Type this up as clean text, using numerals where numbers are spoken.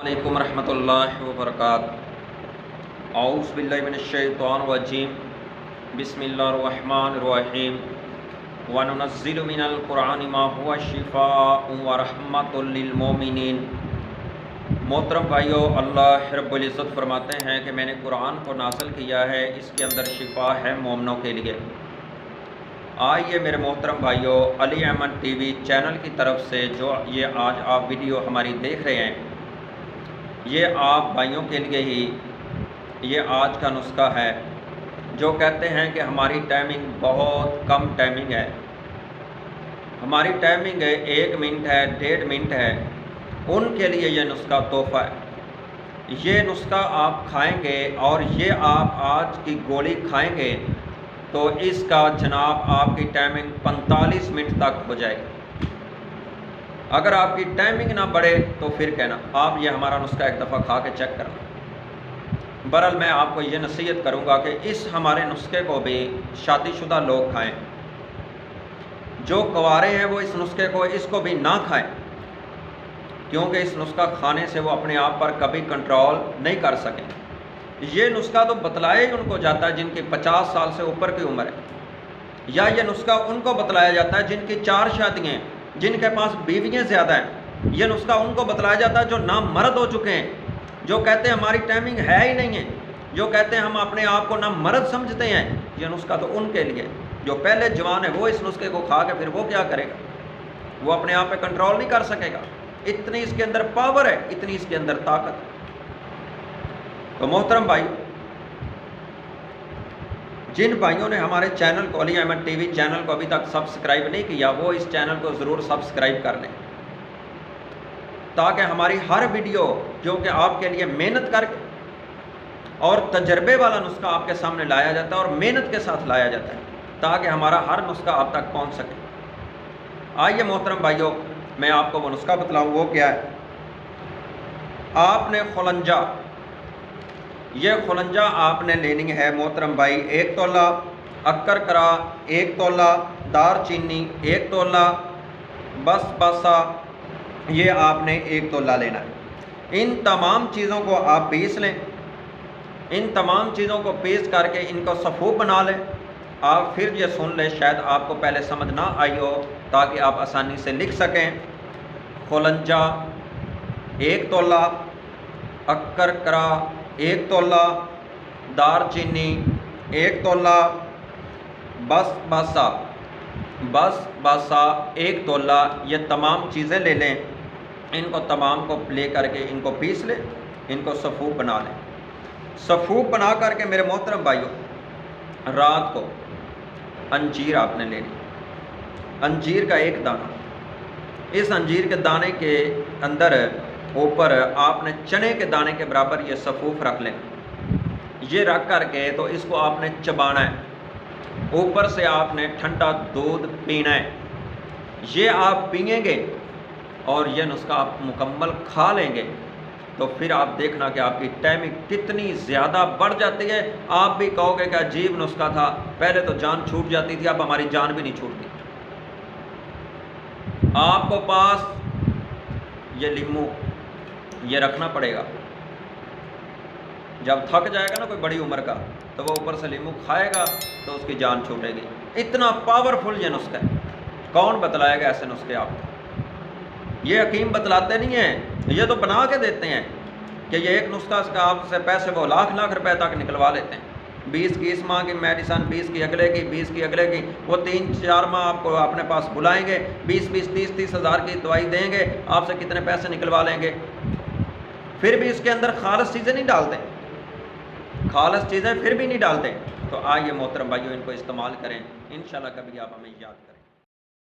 علیکم ورحمۃ اللہ وبرکاتہ۔ اعوذ باللہ من الشیطان الرجیم، بسم اللہ الرحمن الرحیم۔ وَنُنَزِّلُ مِنَ الْقُرْآنِ مَا هُوَ شِفَاءٌ وَرَحْمَةٌ لِّلْمُؤْمِنِينَ۔ محترم بھائیو، اللہ رب العزت فرماتے ہیں کہ میں نے قرآن کو نازل کیا ہے، اس کے اندر شفا ہے مومنوں کے لیے۔ آئیے میرے محترم بھائیو، علی احمد ٹی وی چینل کی طرف سے جو یہ آج آپ ویڈیو ہماری دیکھ رہے ہیں، یہ آپ بھائیوں کے لیے ہی یہ آج کا نسخہ ہے۔ جو کہتے ہیں کہ ہماری ٹائمنگ بہت کم ٹائمنگ ہے، ہماری ٹائمنگ 1 منٹ ہے، 1.5 منٹ ہے، ان کے لیے یہ نسخہ تحفہ ہے۔ یہ نسخہ آپ کھائیں گے اور یہ آپ آج کی گولی کھائیں گے تو اس کا جناب آپ کی ٹائمنگ 45 منٹ تک ہو جائے گی۔ اگر آپ کی ٹائمنگ نہ بڑھے تو پھر کہنا، آپ یہ ہمارا نسخہ ایک دفعہ کھا کے چیک کرنا۔ بہرحال میں آپ کو یہ نصیحت کروں گا کہ اس ہمارے نسخے کو بھی شادی شدہ لوگ کھائیں، جو کنوارے ہیں وہ اس نسخے کو بھی نہ کھائیں، کیونکہ اس نسخہ کھانے سے وہ اپنے آپ پر کبھی کنٹرول نہیں کر سکیں۔ یہ نسخہ تو بتلایا ہی ان کو جاتا ہے جن کی 50 سال سے اوپر کی عمر ہے، یا یہ نسخہ ان کو بتلایا جاتا ہے جن کی 4 شادیاں ہیں، جن کے پاس بیویاں زیادہ ہیں۔ یہ نسخہ ان کو بتلایا جاتا ہے جو نامرد ہو چکے ہیں، جو کہتے ہیں ہماری ٹائمنگ ہے ہی نہیں ہے، جو کہتے ہیں ہم اپنے آپ کو نامرد سمجھتے ہیں۔ یہ نسخہ تو ان کے لیے، جو پہلے جوان ہے وہ اس نسخے کو کھا کے پھر وہ کیا کرے گا؟ وہ اپنے آپ پہ کنٹرول نہیں کر سکے گا۔ اتنی اس کے اندر پاور ہے، اتنی اس کے اندر طاقت ہے۔ تو محترم بھائی، جن بھائیوں نے ہمارے چینل کو، علی احمد ٹی وی چینل کو ابھی تک سبسکرائب نہیں کیا، وہ اس چینل کو ضرور سبسکرائب کر لیں، تاکہ ہماری ہر ویڈیو جو کہ آپ کے لیے محنت کر کے اور تجربے والا نسخہ آپ کے سامنے لایا جاتا ہے اور محنت کے ساتھ لایا جاتا ہے، تاکہ ہمارا ہر نسخہ آپ تک پہنچ سکے۔ آئیے محترم بھائیوں، میں آپ کو وہ نسخہ بتلاؤں، وہ کیا ہے۔ آپ نے خلنجہ، یہ خلنجہ آپ نے لینی ہے محترم بھائی، 1 تولہ اکر کرا، 1 تولہ دار چینی، 1 تولہ بس باسا، یہ آپ نے 1 تولہ لینا ہے۔ ان تمام چیزوں کو آپ پیس لیں، ان تمام چیزوں کو پیس کر کے ان کو صفوف بنا لیں۔ آپ پھر یہ سن لیں، شاید آپ کو پہلے سمجھ نہ آئی ہو، تاکہ آپ آسانی سے لکھ سکیں۔ خلنجہ 1 تولہ، اکر کرا 1 تولہ، دار چینی 1 تولہ، بس باسا 1 تولہ، یہ تمام چیزیں لے لیں۔ ان کو تمام کو لے کر کے ان کو پیس لیں، ان کو صفوف بنا لیں۔ صفوف بنا کر کے میرے محترم بھائیوں، رات کو انجیر آپ نے لینی، انجیر کا 1 دانہ، اس انجیر کے دانے کے اندر اوپر آپ نے چنے کے دانے کے برابر یہ صفوف رکھ لیں۔ یہ رکھ کر کے تو اس کو آپ نے چبانا ہے، اوپر سے آپ نے ٹھنڈا دودھ پینا ہے۔ یہ آپ پئیں گے اور یہ نسخہ آپ مکمل کھا لیں گے تو پھر آپ دیکھنا کہ آپ کی ٹائمنگ کتنی زیادہ بڑھ جاتی ہے۔ آپ بھی کہو گے کہ عجیب نسخہ تھا، پہلے تو جان چھوٹ جاتی تھی، اب ہماری جان بھی نہیں چھوٹتی۔ آپ کو پاس یہ لیمو یہ رکھنا پڑے گا، جب تھک جائے گا نا کوئی بڑی عمر کا، تو وہ اوپر سے لیمو کھائے گا تو اس کی جان چھوٹے گی۔ اتنا پاورفل یہ نسخہ ہے، کون بتلائے گا ایسے نسخے آپ کو؟ یہ حکیم بتلاتے نہیں ہیں، یہ تو بنا کے دیتے ہیں کہ یہ ایک نسخہ اس کا آپ سے پیسے وہ لاکھ روپے تک نکلوا لیتے ہیں۔ 20 ماہ کی میڈیسن، 20 کی اگلے کی، 20 کی اگلے کی، وہ 3-4 ماہ آپ کو اپنے پاس بلائیں گے، 20-30 ہزار کی دوائی دیں گے، آپ سے کتنے پیسے نکلوا لیں گے۔ پھر بھی اس کے اندر خالص چیزیں نہیں ڈالتے، خالص چیزیں پھر بھی نہیں ڈالتے۔ تو آئیے محترم بھائیوں، ان کو استعمال کریں، انشاءاللہ کبھی آپ ہمیں یاد کریں۔